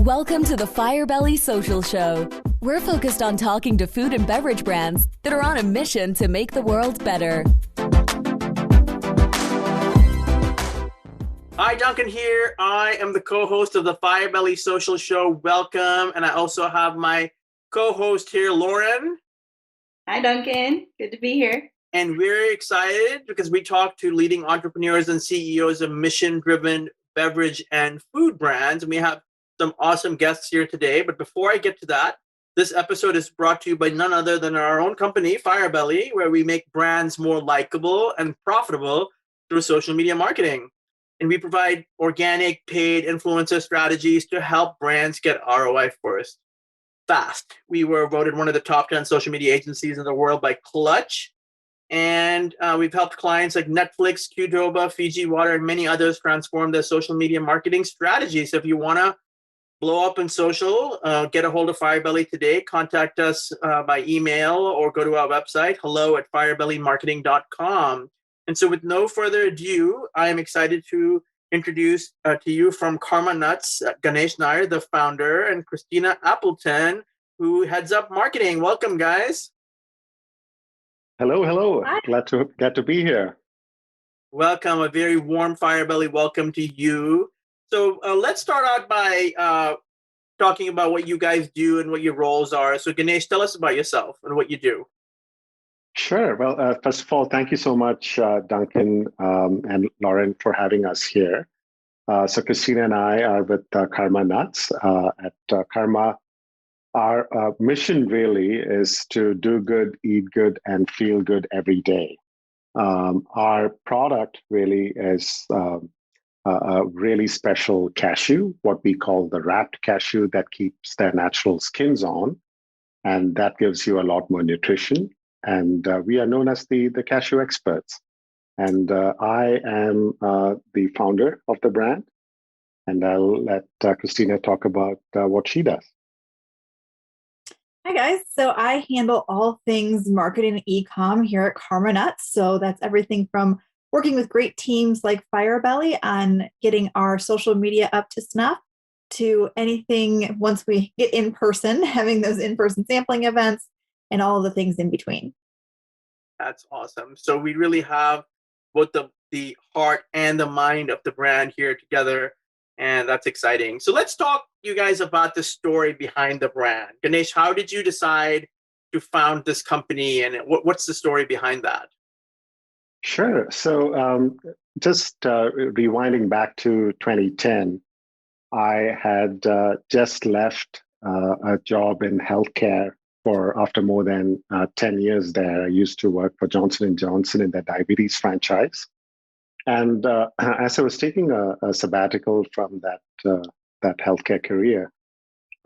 Welcome to the Firebelly Social Show. We're focused on talking to food and beverage brands that are on a mission to make the world better. Hi, Duncan here. I am the co-host of the Firebelly Social Show. Welcome. And I also have my co-host here, Lauren. Hi, Duncan. Good to be here. And we're excited because we talk to leading entrepreneurs and CEOs of mission-driven beverage and food brands. And we have some awesome guests here today. But before I get to that, this episode is brought to you by none other than our own company, Firebelly, where we make brands more likable and profitable through social media marketing. And we provide organic, paid influencer strategies to help brands get ROI first, fast. We were voted one of the top 10 social media agencies in the world by Clutch. And we've helped clients like Netflix, Qdoba, Fiji Water, and many others transform their social media marketing strategies. So if you want to blow up in social, get a hold of Firebelly today. Contact us by email or go to our website, hello@firebellymarketing.com. And so with no further ado, I am excited to introduce to you from Karma Nuts, Ganesh Nair, the founder, and Christina Appleton, who heads up marketing. Welcome, guys. Hello. Hi. Glad to be here. Welcome. A very warm Firebelly welcome to you. So let's start out by talking about what you guys do and what your roles are. So Ganesh, tell us about yourself and what you do. Sure. Well, first of all, thank you so much, Duncan and Lauren, for having us here. So Christina and I are with Karma Nuts. At Karma, our mission really is to do good, eat good, and feel good every day. Our product really is a really special cashew, what we call the wrapped cashew that keeps their natural skins on, and that gives you a lot more nutrition. And we are known as the cashew experts. And I am the founder of the brand, and I'll let Christina talk about what she does. Hi, guys. So I handle all things marketing and e-com here at Karma Nuts. So that's everything from working with great teams like Firebelly on getting our social media up to snuff to anything once we get in person, having those in-person sampling events and all of the things in between. That's awesome. So we really have both the heart and the mind of the brand here together, and that's exciting. So let's talk, you guys, about the story behind the brand. Ganesh, how did you decide to found this company, and what's the story behind that? Sure. So just rewinding back to 2010, I had just left a job in healthcare after more than 10 years there. I used to work for Johnson & Johnson in their diabetes franchise. And as I was taking a sabbatical from that healthcare career,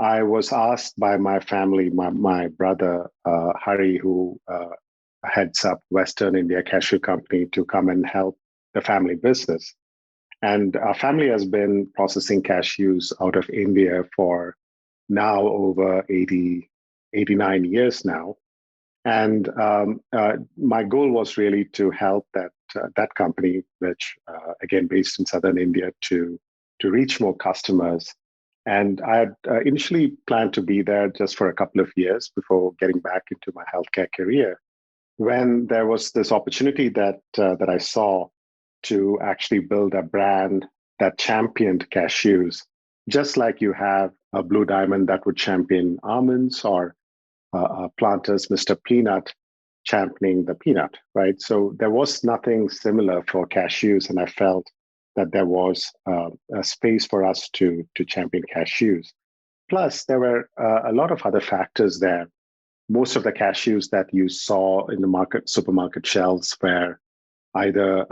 I was asked by my family, my brother, Hari, who heads up Western India Cashew Company, to come and help the family business. And our family has been processing cashews out of India for now over 89 years now. And my goal was really to help that company, which again based in southern India, to reach more customers. And I had initially planned to be there just for a couple of years before getting back into my healthcare career, when there was this opportunity that I saw to actually build a brand that championed cashews, just like you have a Blue Diamond that would champion almonds, or Planters Mr. Peanut championing the peanut, right? So there was nothing similar for cashews, and I felt that there was a space for us to champion cashews. Plus, there were a lot of other factors there. Most of the cashews that you saw in the supermarket shelves were either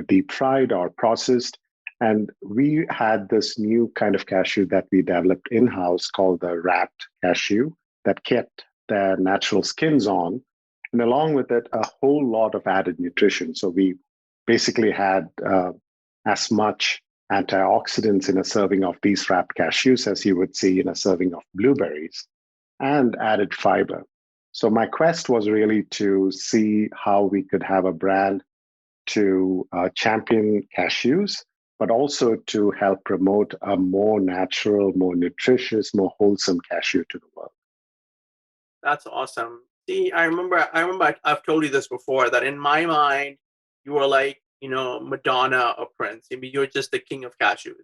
deep fried or processed. And we had this new kind of cashew that we developed in-house called the wrapped cashew that kept their natural skins on. And along with it, a whole lot of added nutrition. So we basically had as much antioxidants in a serving of these wrapped cashews as you would see in a serving of blueberries, and added fiber. So my quest was really to see how we could have a brand to champion cashews, but also to help promote a more natural, more nutritious, more wholesome cashew to the world. That's awesome. See, I remember I've told you this before, that in my mind, you were like, Madonna or Prince. I mean, you're just the king of cashews.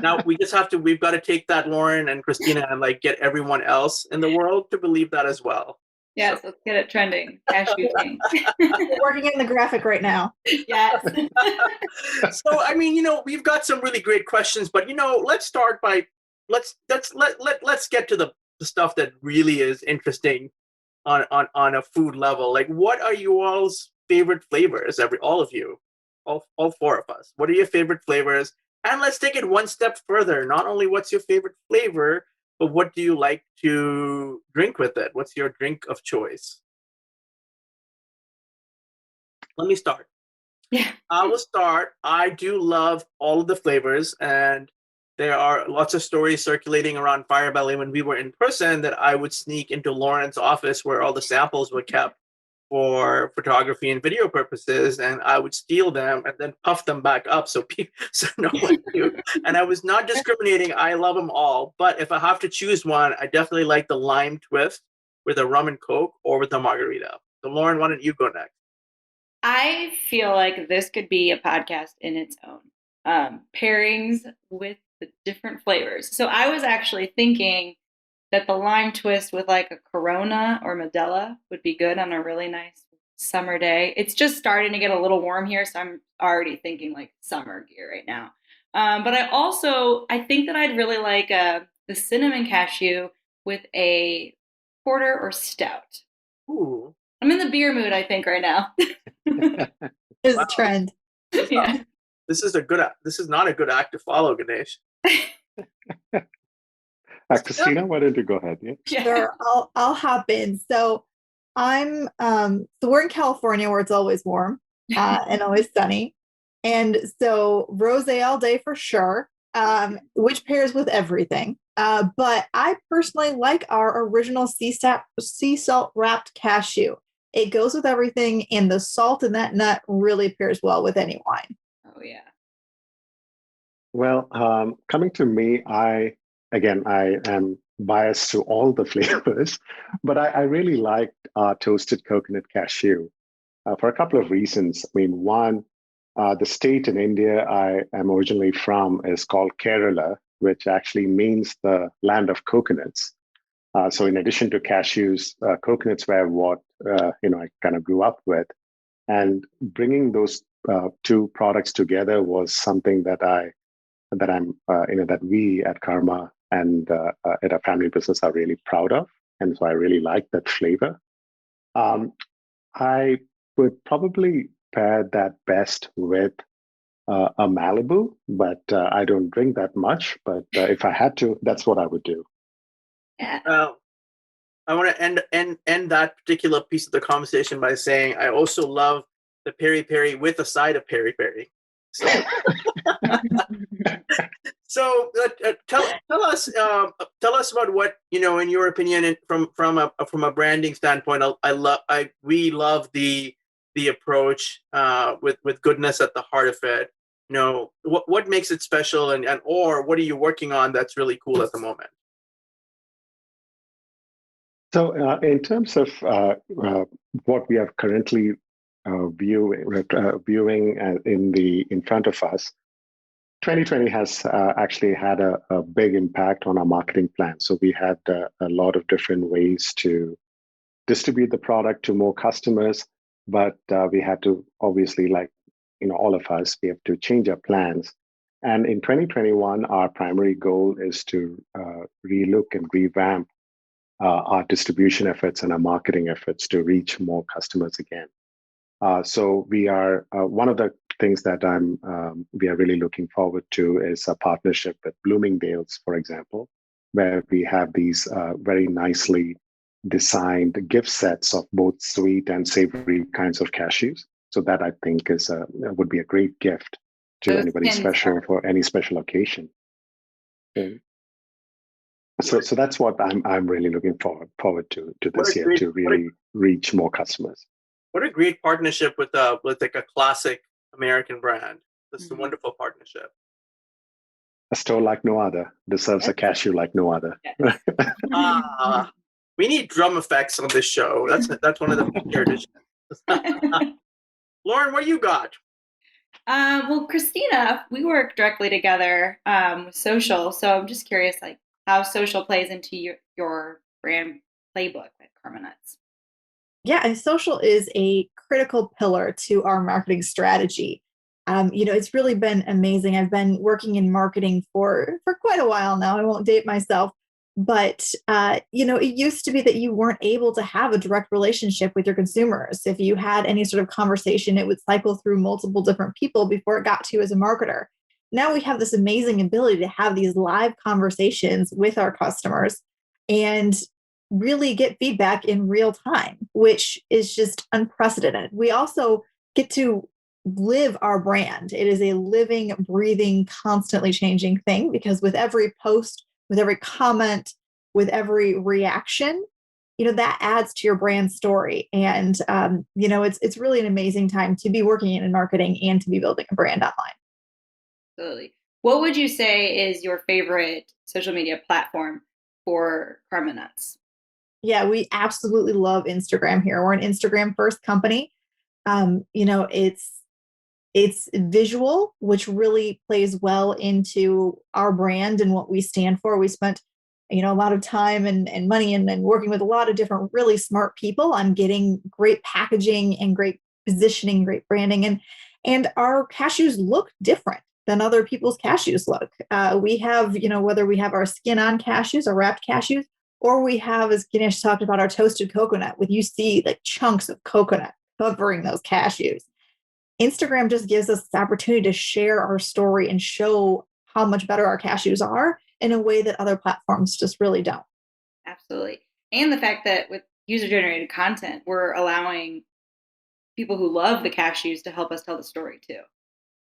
Now we've got to take that, Lauren and Christina, and like get everyone else in the world to believe that as well. Yes, let's get it trending. Cashew king. We're working in the graphic right now. Yes. So, I mean, we've got some really great questions, but let's start by let's get to the stuff that really is interesting on a food level. Like, what are you all's favorite flavors? All of you, all four of us. What are your favorite flavors? And let's take it one step further. Not only what's your favorite flavor, but what do you like to drink with it? What's your drink of choice? Let me start. Yeah. I will start. I do love all of the flavors, and there are lots of stories circulating around Firebelly when we were in person that I would sneak into Lauren's office where all the samples were kept for photography and video purposes, and I would steal them and then puff them back up so no one knew. And I was not discriminating. I love them all. But if I have to choose one, I definitely like the lime twist with a rum and Coke or with a margarita. So Lauren, why don't you go next? I feel like this could be a podcast in its own. Pairings with the different flavors. So I was actually thinking that the lime twist with like a Corona or Modelo would be good on a really nice summer day. It's just starting to get a little warm here, so I'm already thinking like summer gear right now. But I think that I'd really like the cinnamon cashew with a porter or stout. Ooh. I'm in the beer mood, I think, right now. It's a trend. Yeah. This is not a good act to follow, Ganesh. Christina, why don't you go ahead? Yeah. Sure, I'll hop in. So we're in California where it's always warm and always sunny. And so rosé all day for sure, which pairs with everything. But I personally like our original sea salt wrapped cashew. It goes with everything, and the salt in that nut really pairs well with any wine. Oh, yeah. Well, coming to me, I am biased to all the flavors, but I really liked toasted coconut cashew for a couple of reasons. I mean, one, the state in India I am originally from is called Kerala, which actually means the land of coconuts. So in addition to cashews, coconuts were what I kind of grew up with, and bringing those two products together was something that we at Karma and at our family business are really proud of, and so I really like that flavor. I would probably pair that best with a Malibu, but I don't drink that much. But if I had to, that's what I would do. Yeah. I want to end that particular piece of the conversation by saying I also love the peri peri with a side of peri peri. So, tell us about what in your opinion, and from a branding standpoint. We love the approach with goodness at the heart of it. What makes it special, or what are you working on that's really cool at the moment? So, in terms of what we are currently viewing in front of us, 2020 has actually had a big impact on our marketing plan. So we had a lot of different ways to distribute the product to more customers, but we had to obviously, all of us, we have to change our plans. And in 2021, our primary goal is to relook and revamp our distribution efforts and our marketing efforts to reach more customers again. So we are one of the things that we are really looking forward to is a partnership with Bloomingdale's, for example, where we have these very nicely designed gift sets of both sweet and savory kinds of cashews. So that I think would be a great gift to anybody special for any special occasion. Okay. So that's what I'm really looking forward to this year, to really reach more customers. What a great partnership with like a classic American brand. This is a wonderful partnership. A store like no other deserves a cashew like no other. We need drum effects on this show. That's one of the feature editions. Lauren, what do you got? Well, Christina, we work directly together with social, so I'm just curious, like how social plays into your brand playbook at Karma Nuts. Yeah, and social is a critical pillar to our marketing strategy. It's really been amazing. I've been working in marketing for quite a while now. I won't date myself, but it used to be that you weren't able to have a direct relationship with your consumers. If you had any sort of conversation, it would cycle through multiple different people before it got to you as a marketer. Now we have this amazing ability to have these live conversations with our customers and really get feedback in real time, which is just unprecedented. We also get to live our brand. It is a living, breathing, constantly changing thing, because with every post, with every comment, with every reaction, that adds to your brand story. And it's really an amazing time to be working in marketing and to be building a brand online. Absolutely. What would you say is your favorite social media platform for Karma Nuts? Yeah, we absolutely love Instagram here. We're an Instagram first company. It's visual, which really plays well into our brand and what we stand for. We spent, a lot of time and money and working with a lot of different really smart people on getting great packaging and great positioning, great branding. And our cashews look different than other people's cashews look. We have, whether we have our skin on cashews or wrapped cashews, or we have, as Ganesh talked about, our toasted coconut, with you see like chunks of coconut covering those cashews. Instagram just gives us the opportunity to share our story and show how much better our cashews are in a way that other platforms just really don't. Absolutely. And the fact that with user-generated content, we're allowing people who love the cashews to help us tell the story too.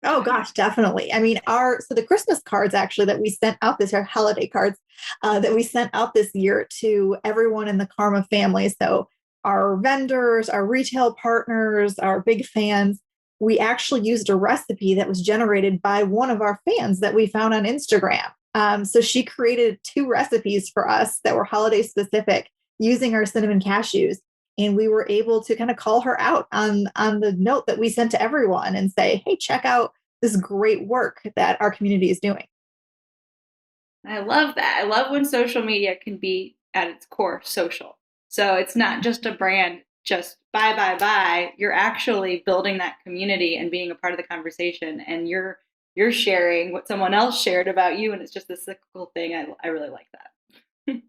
Oh gosh, definitely. I mean, so the Christmas cards actually that we sent out this year, holiday cards that we sent out this year to everyone in the Karma family. So our vendors, our retail partners, our big fans, we actually used a recipe that was generated by one of our fans that we found on Instagram. So she created 2 recipes for us that were holiday specific using our cinnamon cashews. And we were able to kind of call her out on the note that we sent to everyone and say, hey, check out this great work that our community is doing. I love that. I love when social media can be at its core social. So it's not just a brand, just buy. You're actually building that community and being a part of the conversation, and you're sharing what someone else shared about you, and it's just a cyclical thing. I really like that.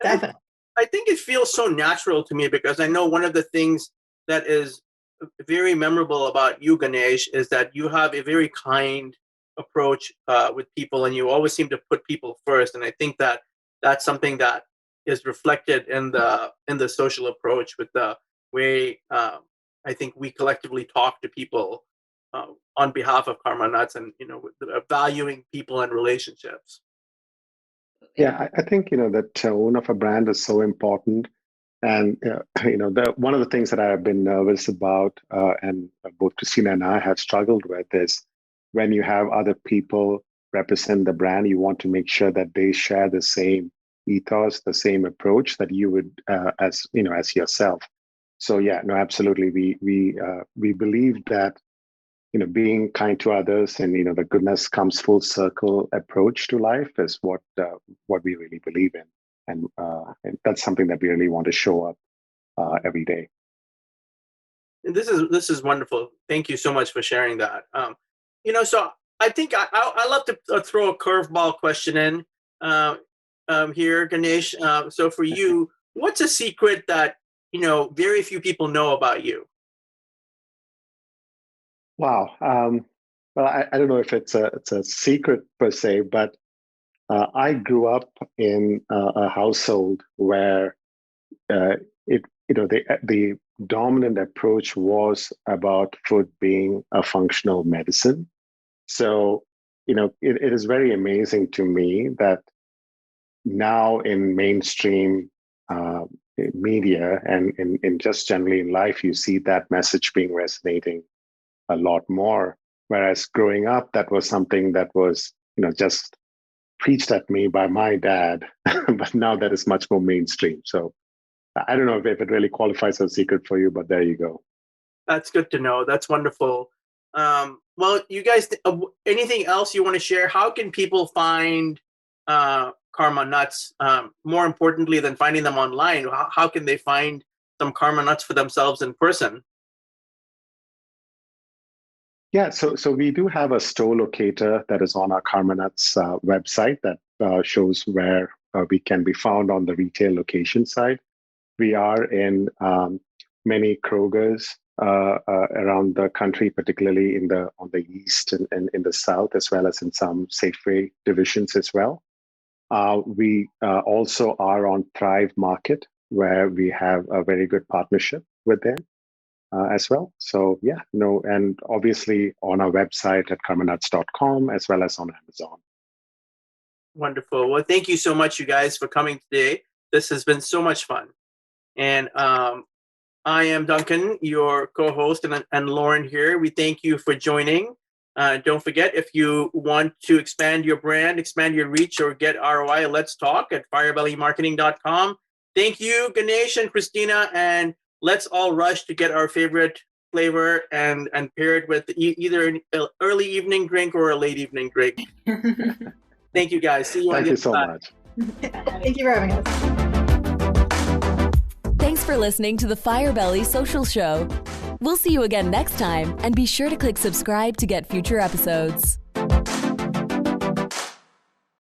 Definitely. I think it feels so natural to me, because I know one of the things that is very memorable about you, Ganesh, is that you have a very kind approach with people, and you always seem to put people first. And I think that that's something that is reflected in the social approach, with the way I think we collectively talk to people on behalf of Karma Nuts, and valuing people and relationships. Yeah, I think the tone of a brand is so important, and one of the things that I have been nervous about, and both Christina and I have struggled with, is when you have other people represent the brand, you want to make sure that they share the same ethos, the same approach that you would as yourself. So yeah, no, absolutely, we believe that being kind to others and the goodness comes full circle approach to life is what we really believe in, and that's something that we really want to show up every day. This is wonderful. Thank you so much for sharing that. So I think I love to throw a curveball question in here, Ganesh. So for you, what's a secret that very few people know about you? Wow. Well, I don't know if it's a secret per se, but I grew up in a household where the dominant approach was about food being a functional medicine. So it is very amazing to me that now in mainstream media and in just generally in life, you see that message being resonating a lot more. Whereas growing up, that was something that was, just preached at me by my dad, but now that is much more mainstream. So I don't know if it really qualifies as a secret for you, but there you go. That's good to know. That's wonderful. Well, you guys, anything else you want to share? How can people find Karma Nuts? More importantly than finding them online, how can they find some Karma Nuts for themselves in person? Yeah, so we do have a store locator that is on our Karma Nuts website that shows where we can be found on the retail location side. We are in many Krogers around the country, particularly on the east and in the south, as well as in some Safeway divisions as well. We also are on Thrive Market, where we have a very good partnership with them as well. So and obviously on our website at karmanuts.com, as well as on Amazon. Wonderful. Well, thank you so much, you guys, for coming today. This has been so much fun. And I am Duncan, your co-host, and Lauren here. We thank you for joining. Don't forget, if you want to expand your brand, expand your reach, or get ROI, let's talk at firebellymarketing.com. Thank you, Ganesh and Christina, and let's all rush to get our favorite flavor and pair it with either an early evening drink or a late evening drink. Thank you, guys. See you on the other side. Thank you so much. Thank you for having us. Thanks for listening to the Firebelly Social Show. We'll see you again next time, and be sure to click subscribe to get future episodes.